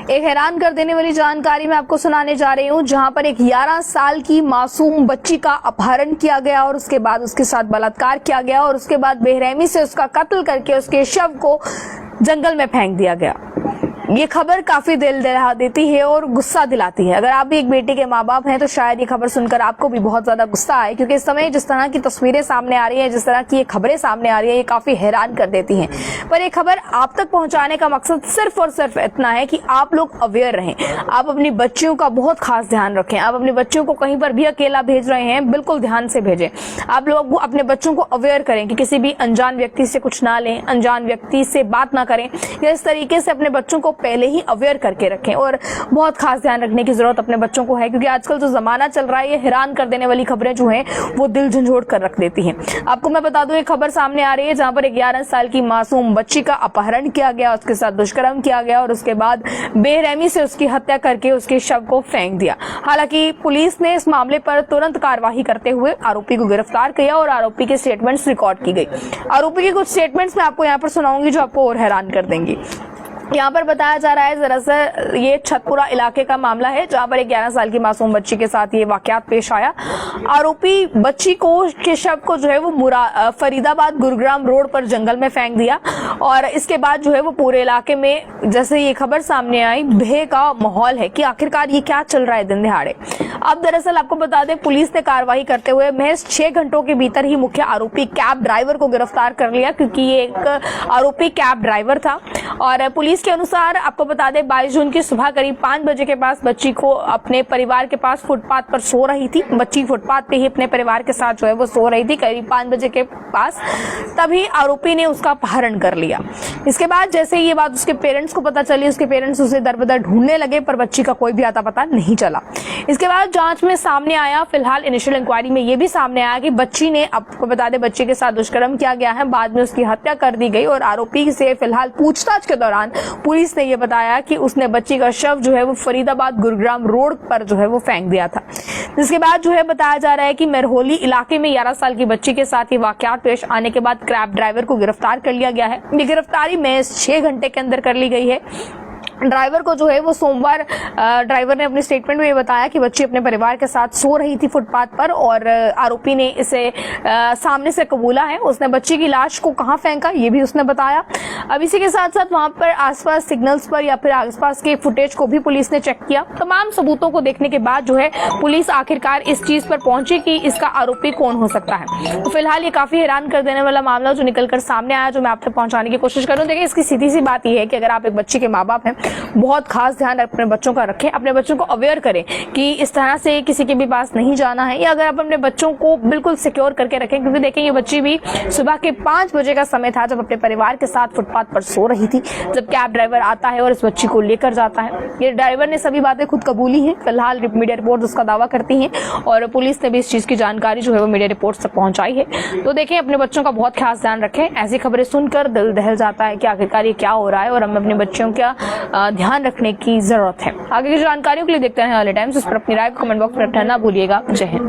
एक हैरान कर देने वाली जानकारी मैं आपको सुनाने जा रही हूं, जहां पर एक 11 साल की मासूम बच्ची का अपहरण किया गया और उसके बाद उसके साथ बलात्कार किया गया और उसके बाद बेरहमी से उसका कत्ल करके उसके शव को जंगल में फेंक दिया गया। ये खबर काफी दिल दहला देती है और गुस्सा दिलाती है। अगर आप भी एक बेटी के माँ बाप हैं तो शायद ये खबर सुनकर आपको भी बहुत ज्यादा गुस्सा आए, क्योंकि इस समय जिस तरह की तस्वीरें सामने आ रही हैं, जिस तरह की ये खबरें सामने आ रही है, ये काफी हैरान कर देती हैं। पर ये खबर आप तक पहुंचाने का मकसद सिर्फ और सिर्फ इतना है कि आप लोग अवेयर रहें, आप अपनी बच्चियों का बहुत खास ध्यान रखें। आप अपने बच्चों को कहीं पर भी अकेला भेज रहे हैं, बिल्कुल ध्यान से भेजें। आप लोग अपने बच्चों को अवेयर करें कि किसी भी अनजान व्यक्ति से कुछ ना लें, अनजान व्यक्ति से बात ना करें, या इस तरीके से अपने बच्चों को पहले ही अवेयर करके रखें। और बहुत खास ध्यान रखने की जरूरत अपने बच्चों को है, क्योंकि आजकल जो जमाना चल रहा है, ये हैरान कर देने वाली खबरें जो हैं वो दिल झंझोड़ कर रख देती हैं। आपको मैं बता दूं, एक खबर सामने आ रही है जहां पर 11 साल की मासूम बच्ची का अपहरण किया गया, उसके साथ दुष्कर्म किया गया और उसके बाद बेरहमी से उसकी हत्या करके उसके शव को फेंक दिया। हालांकि पुलिस ने इस मामले पर तुरंत कार्रवाई करते हुए आरोपी को गिरफ्तार किया और आरोपी के स्टेटमेंट्स रिकॉर्ड की गई। आरोपी के कुछ स्टेटमेंट्स मैं आपको यहाँ पर सुनाऊंगी जो आपको और हैरान कर देंगी। यहाँ पर बताया जा रहा है, दरअसल ये छतपुरा इलाके का मामला है, जहाँ पर एक 11 साल की मासूम बच्ची के साथ ये वाकयात पेश आया। आरोपी बच्ची के शव को जो है वो फरीदाबाद गुरुग्राम रोड पर जंगल में फेंक दिया और इसके बाद जो है वो पूरे इलाके में, जैसे ये खबर सामने आई, भय का माहौल है कि आखिरकार ये क्या चल रहा है दिन दिहाड़े। अब दरअसल आपको बता दें, पुलिस ने कार्रवाई करते हुए महज 6 घंटों के भीतर ही मुख्य आरोपी कैब ड्राइवर को गिरफ्तार कर लिया, क्योंकि ये एक आरोपी कैब ड्राइवर था। और पुलिस के अनुसार आपको बता दें, 22 जून की सुबह करीब 5 बजे के पास बच्ची को अपने परिवार के पास फुटपाथ पर सो रही थी। बच्ची फुटपाथ पे ही अपने परिवार के साथ जो है वो सो रही थी करीब 5 बजे के पास, तभी आरोपी ने उसका अपहरण कर लिया। इसके बाद जैसे ये बात उसके पेरेंट्स को पता चली, उसके पेरेंट्स उसे दर बदर ढूंढने लगे, पर बच्ची का कोई भी आता पता नहीं चला। इसके बाद जांच में सामने आया, फिलहाल इनिशियल इंक्वायरी में ये भी सामने आया कि बच्ची ने, आपको बता दें, बच्ची के साथ दुष्कर्म किया गया है, बाद में उसकी हत्या कर दी गई और आरोपी से फिलहाल पूछताछ के दौरान पुलिस ने यह बताया कि उसने बच्ची का शव जो है वो फरीदाबाद गुरुग्राम रोड पर जो है वो फेंक दिया था। जिसके बाद जो है बताया जा रहा है कि मेरहोली इलाके में 11 साल की बच्ची के साथ ये वाकयात पेश आने के बाद कैब ड्राइवर को गिरफ्तार कर लिया गया है। ये गिरफ्तारी में 6 घंटे के अंदर कर ली गई है। ड्राइवर को जो है वो सोमवार, ड्राइवर ने अपने स्टेटमेंट में ये बताया कि बच्ची अपने परिवार के साथ सो रही थी फुटपाथ पर और आरोपी ने इसे सामने से कबूला है। उसने बच्ची की लाश को कहां फेंका ये भी उसने बताया। अब इसी के साथ साथ वहां पर आसपास सिग्नल्स पर या फिर आसपास के फुटेज को भी पुलिस ने चेक किया। तमाम सबूतों को देखने के बाद जो है पुलिस आखिरकार इस चीज पर पहुंची कि इसका आरोपी कौन हो सकता है। तो फिलहाल ये काफी हैरान कर देने वाला मामला जो निकलकर सामने आया, जो मैं आप तक पहुंचाने की कोशिश करूं। देखिए, इसकी सीधी सी बात यह है कि अगर आप एक बच्ची के माँ बाप हैं, बहुत खास ध्यान अपने बच्चों का रखें, अपने बच्चों को अवेयर करें कि इस तरह से किसी के भी पास नहीं जाना है, या अगर आप अपने बच्चों को बिल्कुल सिक्योर करके रखें, क्योंकि देखें ये बच्ची भी सुबह के 5 बजे का समय था जब अपने परिवार के साथ फुटपाथ पर सो रही थी, जब कैब ड्राइवर आता है और इस बच्ची को लेकर जाता है। ये ड्राइवर ने सभी बातें खुद कबूली हैं। फिलहाल मीडिया रिपोर्ट उसका दावा करती हैं और पुलिस ने भी इस चीज की जानकारी जो है वो मीडिया रिपोर्ट तक पहुंचाई है। तो देखें, अपने बच्चों का बहुत खास ध्यान रखें। ऐसी खबरें सुनकर दिल दहल जाता है कि आखिरकार ये क्या हो रहा है और हमें अपने बच्चों का ध्यान रखने की जरूरत है। आगे की जानकारियों के लिए देखते हैं ऑल टाइम्स। उस पर अपनी राय को कमेंट बॉक्स में रखना ना भूलिएगा। जय हिंद।